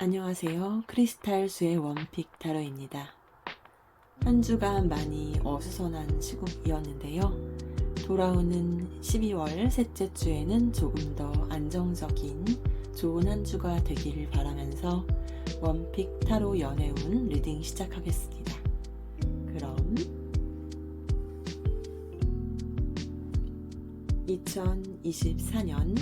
안녕하세요. 크리스탈수의 원픽 타로입니다. 한 주간 많이 어수선한 시국이었는데요. 돌아오는 12월 셋째 주에는 조금 더 안정적인 좋은 한 주가 되기를 바라면서 원픽 타로 연애운 리딩 시작하겠습니다. 그럼 2024년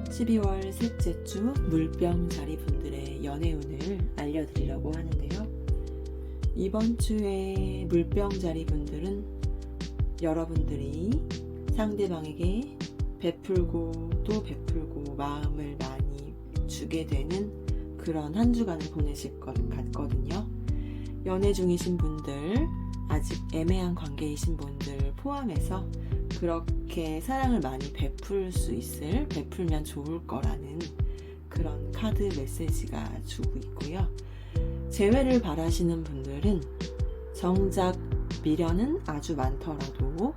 12월 셋째 주 물병 자리 분들의 연애운을 알려드리려고 하는데요. 이번 주에 물병 자리 분들은 여러분들이 상대방에게 베풀고 또 베풀고 마음을 많이 주게 되는 그런 한 주간을 보내실 것 같거든요. 연애 중이신 분들, 아직 애매한 관계이신 분들 포함해서 그렇게 사랑을 많이 베풀면 좋을 거라는 그런 카드 메시지가 주고 있고요. 재회를 바라시는 분들은 정작 미련은 아주 많더라도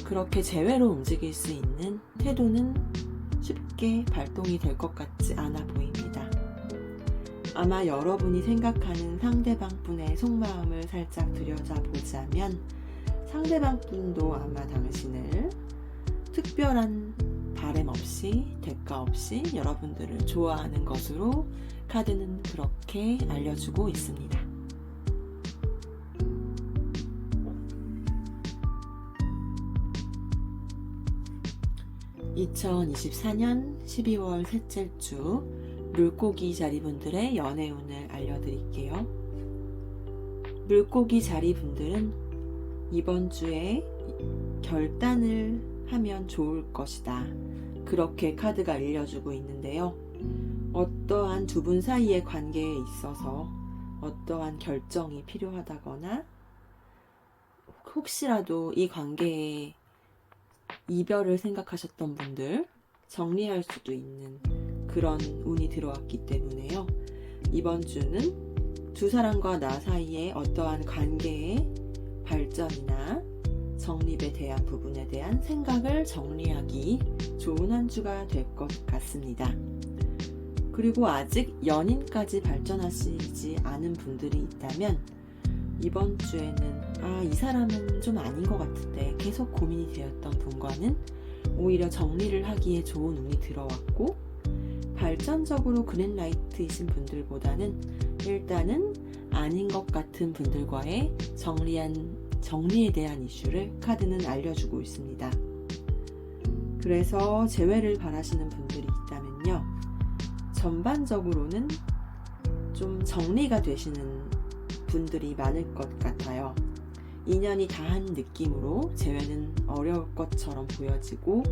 그렇게 재회로 움직일 수 있는 태도는 쉽게 발동이 될 것 같지 않아 보입니다. 아마 여러분이 생각하는 상대방 분의 속마음을 살짝 들여다보자면 상대방 분도 아마 당신을 특별한 바램 없이 대가 없이 여러분들을 좋아하는 것으로 카드는 그렇게 알려주고 있습니다. (2024년 12월) 셋째 주 물고기 자리분들의 연애운을 알려드릴게요. 물고기 자리분들은 이번 주에 결단을 하면 좋을 것이다. 그렇게 카드가 알려주고 있는데요. 어떠한 두 분 사이의 관계에 있어서 어떠한 결정이 필요하다거나 혹시라도 이 관계에 이별을 생각하셨던 분들 정리할 수도 있는 그런 운이 들어왔기 때문에요. 이번 주는 두 사람과 나 사이에 어떠한 관계의 발전이나 정립에 대한 부분에 대한 생각을 정리하기 좋은 한 주가 될 것 같습니다. 그리고 아직 연인까지 발전하시지 않은 분들이 있다면 이번 주에는 이 사람은 좀 아닌 것 같은데 계속 고민이 되었던 분과는 오히려 정리를 하기에 좋은 운이 들어왔고, 발전적으로 그린라이트이신 분들보다는 일단은 아닌 것 같은 분들과의 정리에 대한 이슈를 카드는 알려주고 있습니다. 그래서 재회를 바라시는 분들이 있다면요, 전반적으로는 좀 정리가 되시는 분들이 많을 것 같아요. 인연이 다한 느낌으로 재회는 어려울 것처럼 보여지고,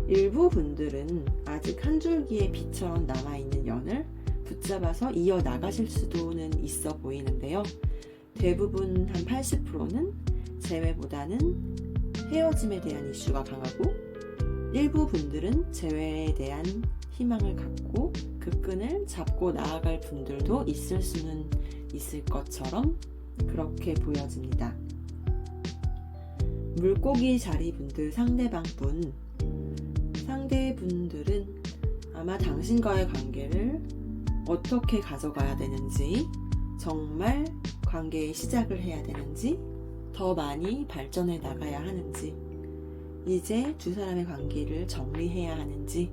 일부 분들은 아직 한 줄기의 빛처럼 남아있는 연을 붙잡아서 이어나가실 수도는 있어 보이는데요. 대부분 한 80%는 재회보다는 헤어짐에 대한 이슈가 강하고, 일부 분들은 재회에 대한 희망을 갖고 그 끈을 잡고 나아갈 분들도 있을 수는 있을 것처럼 그렇게 보여집니다. 물고기 자리 분들 상대분들은 아마 당신과의 관계를 어떻게 가져가야 되는지, 정말 관계의 시작을 해야 되는지, 더 많이 발전해 나가야 하는지, 이제 두 사람의 관계를 정리해야 하는지,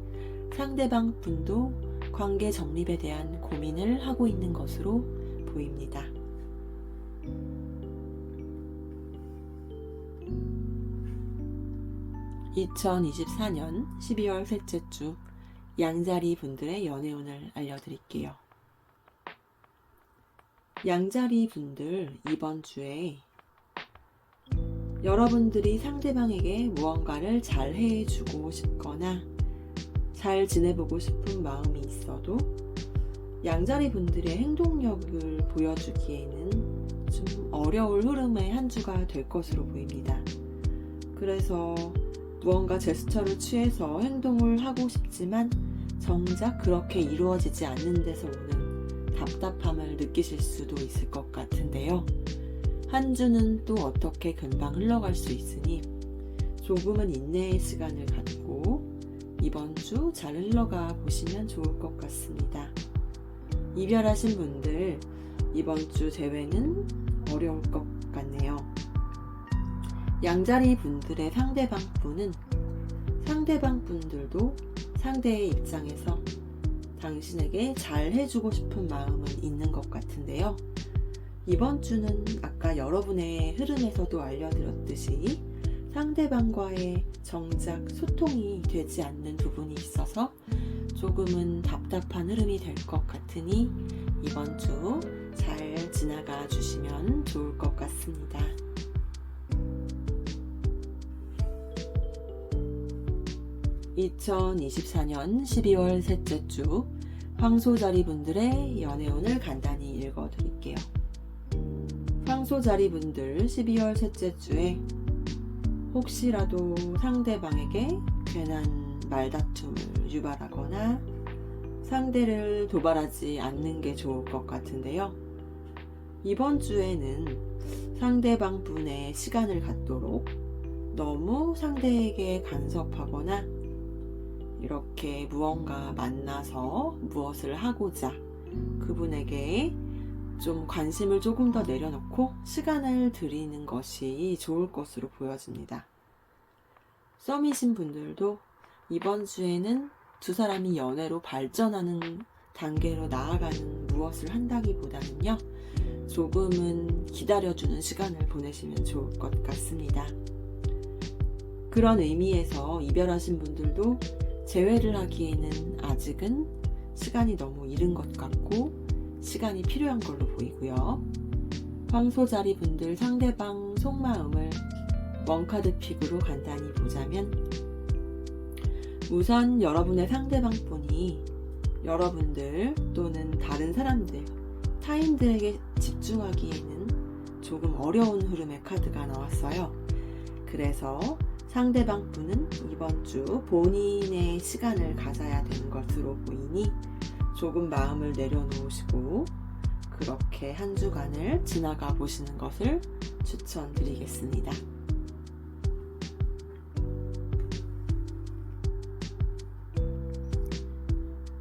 상대방 분도 관계 정립에 대한 고민을 하고 있는 것으로 보입니다. (2024년 12월) 셋째 주 양자리 분들의 연애운을 알려드릴게요. 양자리 분들, 이번 주에 여러분들이 상대방에게 무언가를 잘 해주고 싶거나 잘 지내보고 싶은 마음이 있어도 양자리 분들의 행동력을 보여주기에는 좀 어려울 흐름의 한 주가 될 것으로 보입니다. 그래서 무언가 제스처를 취해서 행동을 하고 싶지만 정작 그렇게 이루어지지 않는 데서 오는 답답함을 느끼실 수도 있을 것 같은데요. 한 주는 또 어떻게 금방 흘러갈 수 있으니 조금은 인내의 시간을 갖고 이번 주 잘 흘러가 보시면 좋을 것 같습니다. 이별하신 분들 이번 주 재회는 어려울 것 같네요. 양자리 분들의 상대방 분은 상대방 분들도 상대의 입장에서 당신에게 잘 해주고 싶은 마음은 있는 것 같은데요. 이번 주는 아까 여러분의 흐름에서도 알려드렸듯이 상대방과의 정작 소통이 되지 않는 부분이 있어서 조금은 답답한 흐름이 될 것 같으니 이번 주 잘 지나가 주시면 좋을 것 같습니다. (2024년 12월) 셋째 주 황소자리 분들의 연애운을 간단히 읽어드릴게요. 황소자리 분들 12월 셋째 주에 혹시라도 상대방에게 괜한 말다툼을 유발하거나 상대를 도발하지 않는 게 좋을 것 같은데요. 이번 주에는 상대방 분의 시간을 갖도록 너무 상대에게 간섭하거나 이렇게 무언가 만나서 무엇을 하고자 그분에게 좀 관심을 조금 더 내려놓고 시간을 들이는 것이 좋을 것으로 보여집니다. 썸이신 분들도 이번 주에는 두 사람이 연애로 발전하는 단계로 나아가는 무엇을 한다기보다는요, 조금은 기다려주는 시간을 보내시면 좋을 것 같습니다. 그런 의미에서 이별하신 분들도 재회를 하기에는 아직은 시간이 너무 이른 것 같고 시간이 필요한 걸로 보이고요. 황소자리 분들 상대방 속마음을 원카드 픽으로 간단히 보자면, 우선 여러분의 상대방 분이 여러분들 또는 다른 사람들, 타인들에게 집중하기에는 조금 어려운 흐름의 카드가 나왔어요. 그래서 상대방 분은 이번 주 본인의 시간을 가져야 되는 것으로 보이니 조금 마음을 내려놓으시고 그렇게 한 주간을 지나가 보시는 것을 추천드리겠습니다.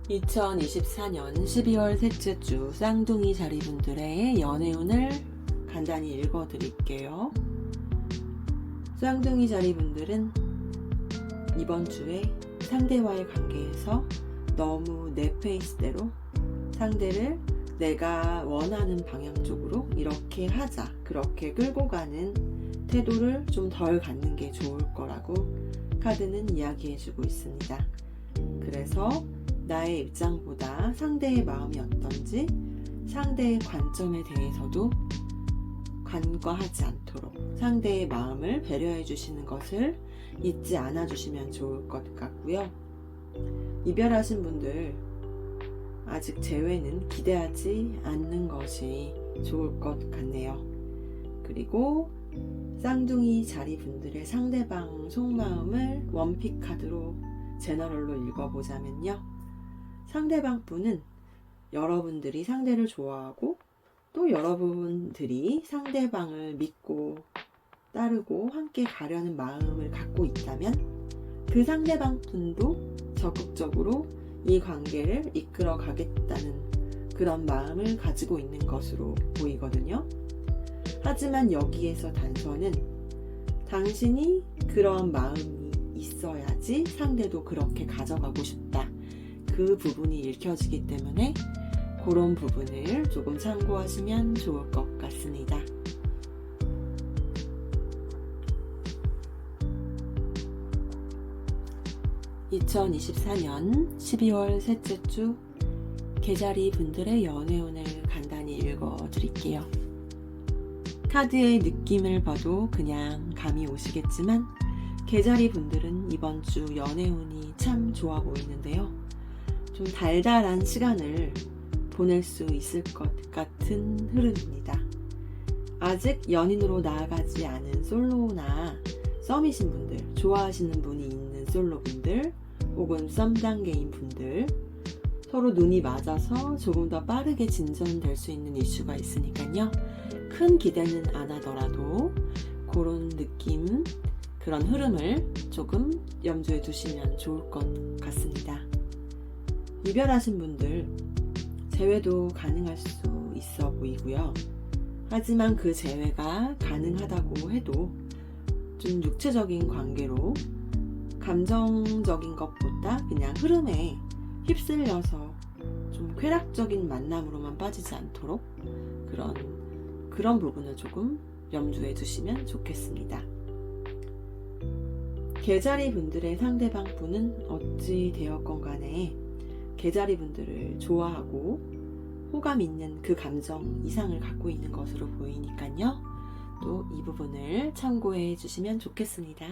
(2024년 12월) 셋째 주 쌍둥이 자리분들의 연애운을 간단히 읽어드릴게요. 쌍둥이 자리분들은 이번 주에 상대와의 관계에서 너무 내 페이스대로 상대를 내가 원하는 방향 쪽으로 이렇게 하자, 그렇게 끌고 가는 태도를 좀 덜 갖는 게 좋을 거라고 카드는 이야기해주고 있습니다. 그래서 나의 입장보다 상대의 마음이 어떤지, 상대의 관점에 대해서도 간과하지 않도록 상대의 마음을 배려해 주시는 것을 잊지 않아 주시면 좋을 것 같고요. 이별하신 분들 아직 재회는 기대하지 않는 것이 좋을 것 같네요. 그리고 쌍둥이 자리 분들의 상대방 속마음을 원픽 카드로 제너럴로 읽어보자면요, 상대방 분은 여러분들이 상대를 좋아하고 또 여러분들이 상대방을 믿고 따르고 함께 가려는 마음을 갖고 있다면 그 상대방 분도 적극적으로 이 관계를 이끌어 가겠다는 그런 마음을 가지고 있는 것으로 보이거든요. 하지만 여기에서 단서는 당신이 그런 마음이 있어야지 상대도 그렇게 가져가고 싶다, 그 부분이 읽혀지기 때문에 그런 부분을 조금 참고하시면 좋을 것 같습니다. (2024년 12월) 셋째 주 개자리 분들의 연애운을 간단히 읽어드릴게요. 카드의 느낌을 봐도 그냥 감이 오시겠지만 개자리 분들은 이번 주 연애운이 참 좋아 보이는데요, 좀 달달한 시간을 보낼 수 있을 것 같은 흐름입니다. 아직 연인으로 나아가지 않은 솔로나 썸이신 분들, 좋아하시는 분이 있는 솔로분들 혹은 썸 단계인 분들, 서로 눈이 맞아서 조금 더 빠르게 진전될 수 있는 이슈가 있으니까요, 큰 기대는 안 하더라도 그런 느낌, 그런 흐름을 조금 염두에 두시면 좋을 것 같습니다. 이별하신 분들 재회도 가능할 수 있어 보이고요. 하지만 그 재회가 가능하다고 해도 좀 육체적인 관계로 감정적인 것보다 그냥 흐름에 휩쓸려서 좀 쾌락적인 만남으로만 빠지지 않도록 그런 부분을 조금 염두에 두시면 좋겠습니다. 개자리 분들의 상대방 분은 어찌 되었건 간에 개자리 분들을 좋아하고 호감 있는 그 감정 이상을 갖고 있는 것으로 보이니까요. 또 이 부분을 참고해 주시면 좋겠습니다.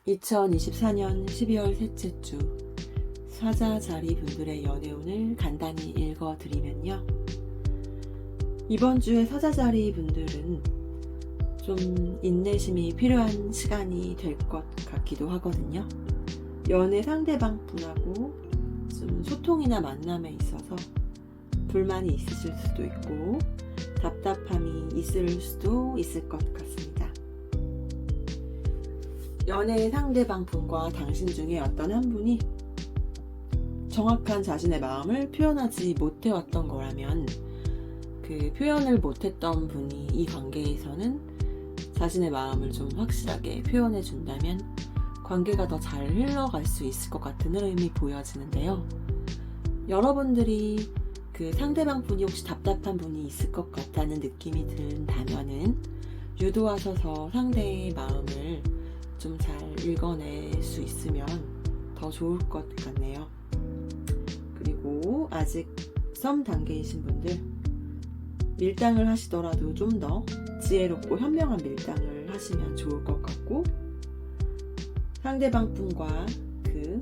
2024년 12월 셋째 주 사자자리 분들의 연애운을 간단히 읽어드리면요. 이번 주에 사자자리 분들은 좀 인내심이 필요한 시간이 될 것 같기도 하거든요. 연애 상대방 분하고 좀 소통이나 만남에 있어서 불만이 있으실 수도 있고 답답함이 있을 수도 있을 것 같습니다. 연애 상대방 분과 당신 중에 어떤 한 분이 정확한 자신의 마음을 표현하지 못해왔던 거라면 그 표현을 못했던 분이 이 관계에서는 자신의 마음을 좀 확실하게 표현해 준다면 관계가 더 잘 흘러갈 수 있을 것 같은 흐름이 보여지는데요. 여러분들이 그 상대방 분이 혹시 답답한 분이 있을 것 같다는 느낌이 든다면은 유도하셔서 상대의 마음을 좀 잘 읽어낼 수 있으면 더 좋을 것 같네요. 그리고 아직 썸 단계이신 분들 밀당을 하시더라도 좀 더 지혜롭고 현명한 밀당을 하시면 좋을 것 같고 상대방 분과 그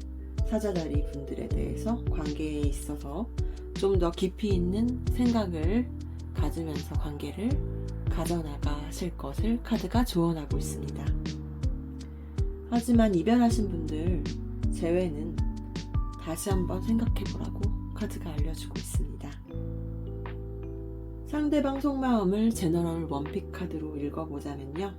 사자자리 분들에 대해서 관계에 있어서 좀 더 깊이 있는 생각을 가지면서 관계를 가져나가실 것을 카드가 조언하고 있습니다. 하지만 이별하신 분들 재회는 다시 한번 생각해보라고 카드가 알려주고 있습니다. 상대방 속마음을 제너럴 원픽 카드로 읽어보자면요.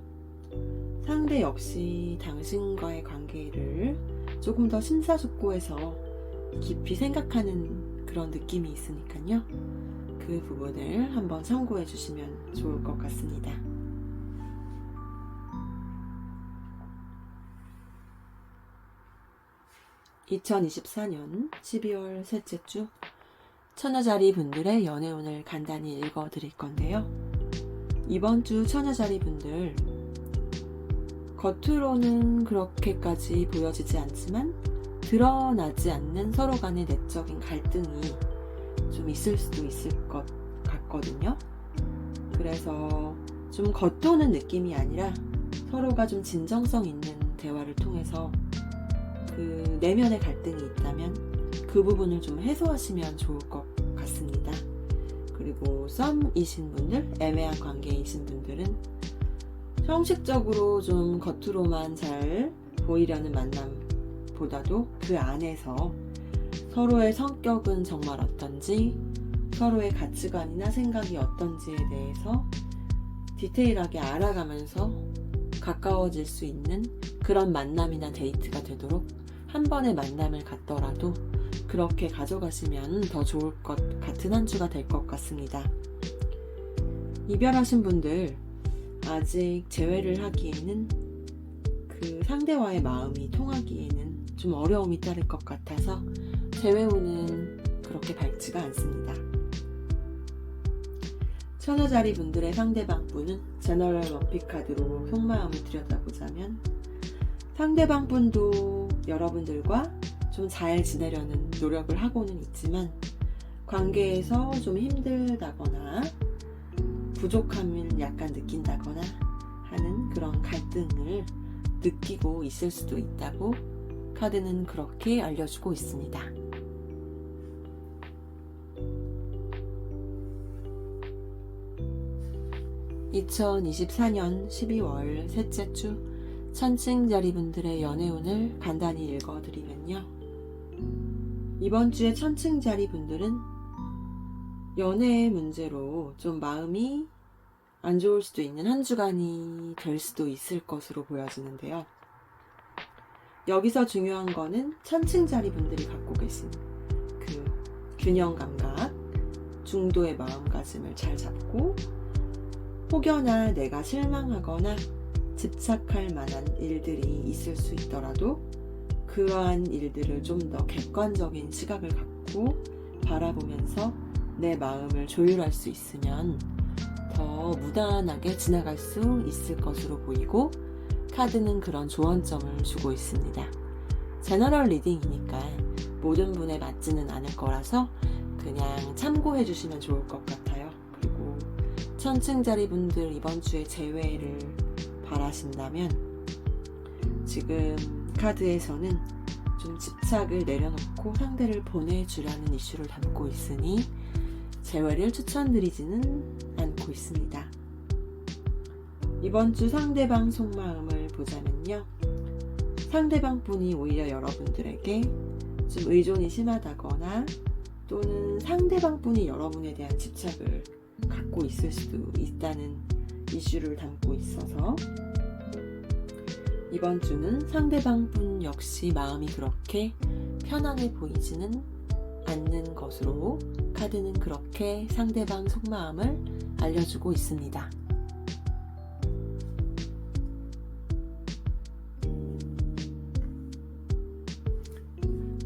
상대 역시 당신과의 관계를 조금 더 심사숙고해서 깊이 생각하는 그런 느낌이 있으니까요. 그 부분을 한번 참고해 주시면 좋을 것 같습니다. (2024년 12월) 셋째 주 처녀자리 분들의 연애운을 간단히 읽어드릴 건데요. 이번 주 처녀자리 분들 겉으로는 그렇게까지 보여지지 않지만 드러나지 않는 서로 간의 내적인 갈등이 좀 있을 수도 있을 것 같거든요. 그래서 좀 겉도는 느낌이 아니라 서로가 좀 진정성 있는 대화를 통해서 그 내면의 갈등이 있다면 그 부분을 좀 해소하시면 좋을 것 같습니다. 그리고 썸이신 분들, 애매한 관계이신 분들은 형식적으로 좀 겉으로만 잘 보이려는 만남보다도 그 안에서 서로의 성격은 정말 어떤지, 서로의 가치관이나 생각이 어떤지에 대해서 디테일하게 알아가면서 가까워질 수 있는 그런 만남이나 데이트가 되도록 한 번의 만남을 갖더라도 그렇게 가져가시면 더 좋을 것 같은 한 주가 될 것 같습니다. 이별하신 분들 아직 재회를 하기에는 그 상대와의 마음이 통하기에는 좀 어려움이 따를 것 같아서 재회운은 그렇게 밝지가 않습니다. 처녀자리 분들의 상대방 분은 제너럴 원픽 카드로 속마음을 들여다보자면 상대방 분도 여러분들과 좀 잘 지내려는 노력을 하고는 있지만 관계에서 좀 힘들다거나 부족함을 약간 느낀다거나 하는 그런 갈등을 느끼고 있을 수도 있다고 카드는 그렇게 알려주고 있습니다. (2024년 12월) 셋째 주 천칭자리 분들의 연애운을 간단히 읽어드리면요. 이번 주에 천칭자리 분들은 연애의 문제로 좀 마음이 안 좋을 수도 있는 한 주간이 될 수도 있을 것으로 보여지는데요. 여기서 중요한 거는 천칭자리 분들이 갖고 계신 그 균형 감각, 중도의 마음가짐을 잘 잡고 혹여나 내가 실망하거나 집착할 만한 일들이 있을 수 있더라도 그러한 일들을 좀 더 객관적인 시각을 갖고 바라보면서 내 마음을 조율할 수 있으면 더 무난하게 지나갈 수 있을 것으로 보이고, 카드는 그런 조언점을 주고 있습니다. 제너럴 리딩이니까 모든 분에 맞지는 않을 거라서 그냥 참고해 주시면 좋을 것 같아요. 그리고 천칭자리 분들 이번 주에 재회를 바라신다면 지금 카드에서는 좀 집착을 내려놓고 상대를 보내주라는 이슈를 담고 있으니 재회를 추천드리지는 않고 있습니다. 이번 주 상대방 속마음을 보자면요, 상대방 분이 오히려 여러분들에게 좀 의존이 심하다거나 또는 상대방 분이 여러분에 대한 집착을 갖고 있을 수도 있다는 이슈를 담고 있어서 이번 주는 상대방 분 역시 마음이 그렇게 편안해 보이지는 않는 것으로 카드는 그렇게 상대방 속마음을 알려주고 있습니다.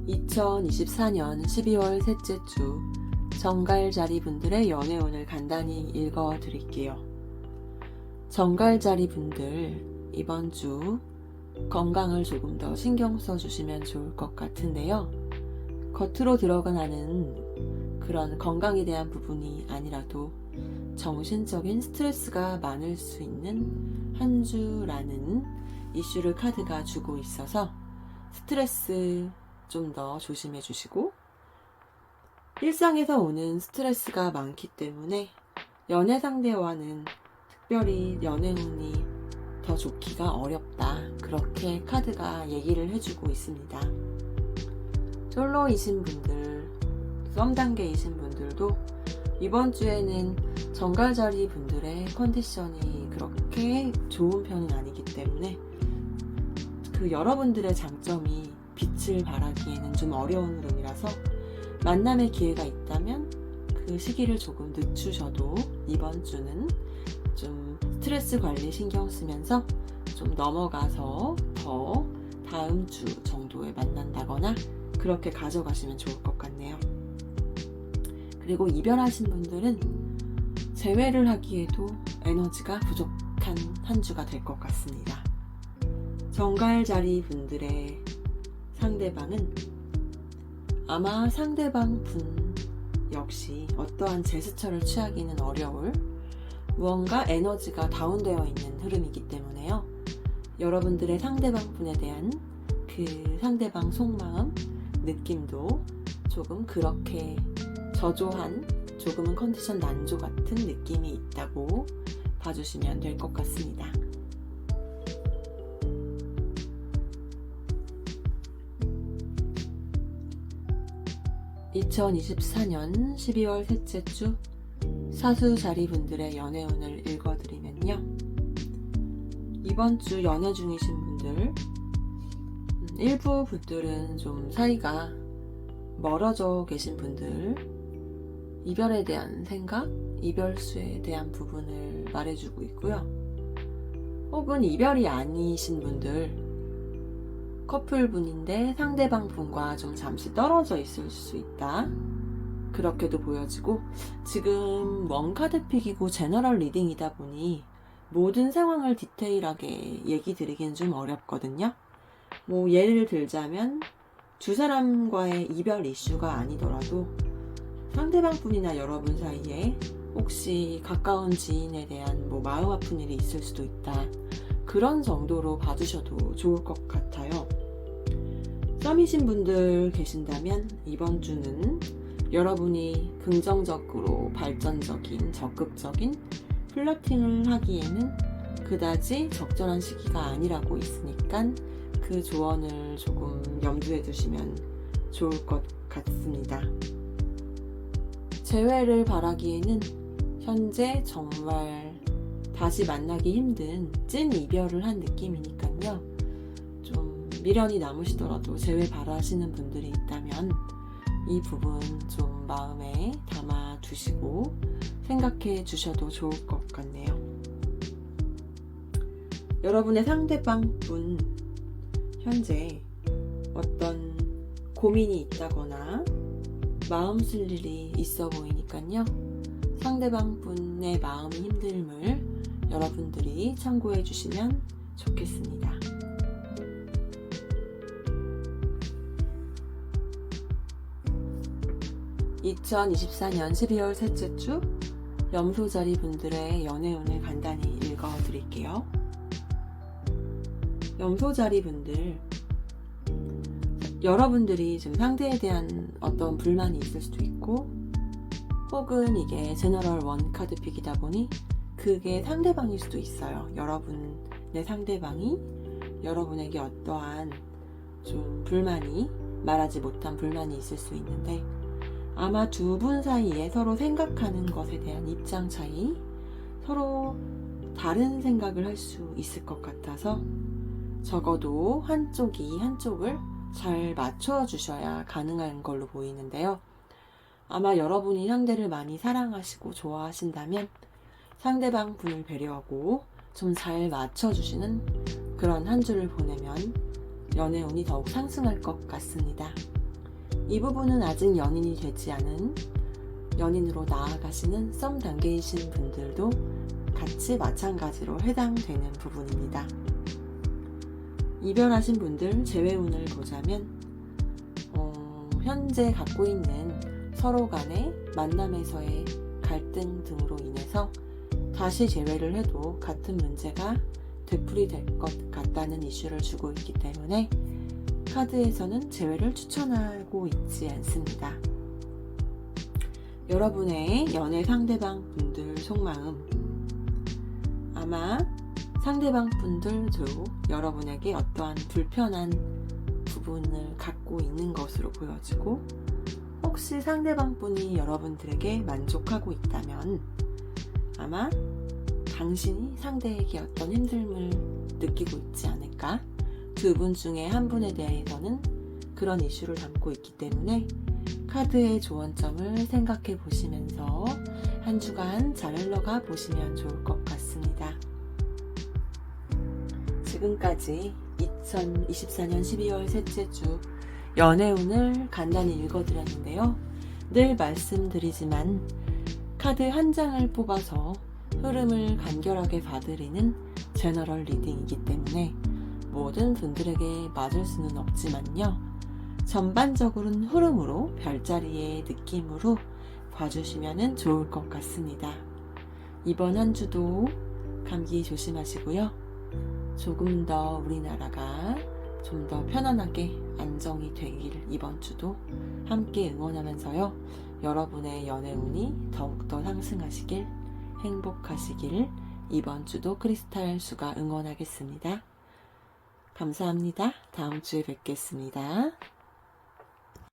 (2024년 12월) 셋째 주 정갈자리 분들의 연애운을 간단히 읽어드릴게요. 정갈자리 분들 이번 주 건강을 조금 더 신경 써주시면 좋을 것 같은데요. 겉으로 드러나는 그런 건강에 대한 부분이 아니라도 정신적인 스트레스가 많을 수 있는 한 주라는 이슈를 카드가 주고 있어서 스트레스 좀 더 조심해 주시고, 일상에서 오는 스트레스가 많기 때문에 연애 상대와는 특별히 연애운이 더 좋기가 어렵다, 그렇게 카드가 얘기를 해주고 있습니다. 솔로이신 분들, 썸 단계이신 분들도 이번 주에는 정갈자리 분들의 컨디션이 그렇게 좋은 편은 아니기 때문에 그 여러분들의 장점이 빛을 발하기에는 좀 어려운 흐름이라서 만남의 기회가 있다면 그 시기를 조금 늦추셔도 이번 주는 좀 스트레스 관리 신경 쓰면서 좀 넘어가서 더 다음 주 정도에 만난다거나 그렇게 가져가시면 좋을 것 같네요. 그리고 이별하신 분들은 재회를 하기에도 에너지가 부족한 한 주가 될 것 같습니다. 정갈자리 분들의 상대방은 아마 상대방 분 역시 어떠한 제스처를 취하기는 어려울 무언가 에너지가 다운되어 있는 흐름이기 때문에요. 여러분들의 상대방 분에 대한 그 상대방 속마음, 느낌도 조금 그렇게 저조한, 조금은 컨디션 난조 같은 느낌이 있다고 봐주시면 될 것 같습니다. (2024년 12월) 셋째 주 사수자리 분들의 연애운을 읽어드리면요, 이번 주 연애 중이신 분들, 일부 분들은 좀 사이가 멀어져 계신 분들, 이별에 대한 생각, 이별수에 대한 부분을 말해주고 있고요. 혹은 이별이 아니신 분들, 커플분인데 상대방 분과 좀 잠시 떨어져 있을 수 있다, 그렇게도 보여지고, 지금 원카드 픽이고 제너럴 리딩이다 보니 모든 상황을 디테일하게 얘기 드리기는 좀 어렵거든요. 뭐 예를 들자면 두 사람과의 이별 이슈가 아니더라도 상대방 분이나 여러분 사이에 혹시 가까운 지인에 대한 뭐 마음 아픈 일이 있을 수도 있다, 그런 정도로 봐주셔도 좋을 것 같아요. 썸이신 분들 계신다면 이번 주는 여러분이 긍정적으로 발전적인, 적극적인 플러팅을 하기에는 그다지 적절한 시기가 아니라고 있으니까 그 조언을 조금 염두에 두시면 좋을 것 같습니다. 재회를 바라기에는 현재 정말 다시 만나기 힘든 찐 이별을 한 느낌이니까요. 좀 미련이 남으시더라도 재회 바라시는 분들이 있다면 이 부분 좀 마음에 담아 두시고 생각해 주셔도 좋을 것 같네요. 여러분의 상대방 분 현재 어떤 고민이 있다거나 마음 쓸 일이 있어 보이니까요. 상대방 분의 마음 힘듦을 여러분들이 참고해 주시면 좋겠습니다. (2024년 12월) 셋째 주 염소자리 분들의 연애운을 간단히 읽어 드릴게요. 염소자리 분들, 여러분들이 지금 상대에 대한 어떤 불만이 있을 수도 있고, 혹은 이게 제너럴 원 카드픽이다 보니 그게 상대방일 수도 있어요. 여러분의 상대방이 여러분에게 어떠한 좀 불만이, 말하지 못한 불만이 있을 수 있는데, 아마 두 분 사이에 서로 생각하는 것에 대한 입장 차이, 서로 다른 생각을 할 수 있을 것 같아서 적어도 한쪽이 한쪽을 잘 맞춰주셔야 가능한 걸로 보이는데요. 아마 여러분이 상대를 많이 사랑하시고 좋아하신다면 상대방 분을 배려하고 좀 잘 맞춰주시는 그런 한 주를 보내면 연애운이 더욱 상승할 것 같습니다. 이 부분은 아직 연인이 되지 않은, 연인으로 나아가시는 썸 단계이신 분들도 같이 마찬가지로 해당되는 부분입니다. 이별하신 분들 재회운을 보자면 현재 갖고 있는 서로 간의 만남에서의 갈등 등으로 인해서 다시 재회를 해도 같은 문제가 되풀이될 것 같다는 이슈를 주고 있기 때문에 카드에서는 재회를 추천하고 있지 않습니다. 여러분의 연애 상대방 분들 속마음, 아마 상대방 분들도 여러분에게 어떠한 불편한 부분을 갖고 있는 것으로 보여지고, 혹시 상대방 분이 여러분들에게 만족하고 있다면 아마 당신이 상대에게 어떤 힘듦을 느끼고 있지 않을까? 두 분 중에 한 분에 대해서는 그런 이슈를 담고 있기 때문에 카드의 조언점을 생각해 보시면서 한 주간 잘 흘러가 보시면 좋을 것 같습니다. 지금까지 2024년 12월 셋째 주 연애운을 간단히 읽어드렸는데요. 늘 말씀드리지만 카드 한 장을 뽑아서 흐름을 간결하게 봐드리는 제너럴 리딩이기 때문에 모든 분들에게 맞을 수는 없지만요. 전반적으로는 흐름으로, 별자리의 느낌으로 봐주시면 좋을 것 같습니다. 이번 한 주도 감기 조심하시고요. 조금 더 우리나라가 좀 더 편안하게 안정이 되길 이번 주도 함께 응원하면서요. 여러분의 연애운이 더욱더 상승하시길, 행복하시길 이번 주도 크리스탈 수가 응원하겠습니다. 감사합니다. 다음 주에 뵙겠습니다.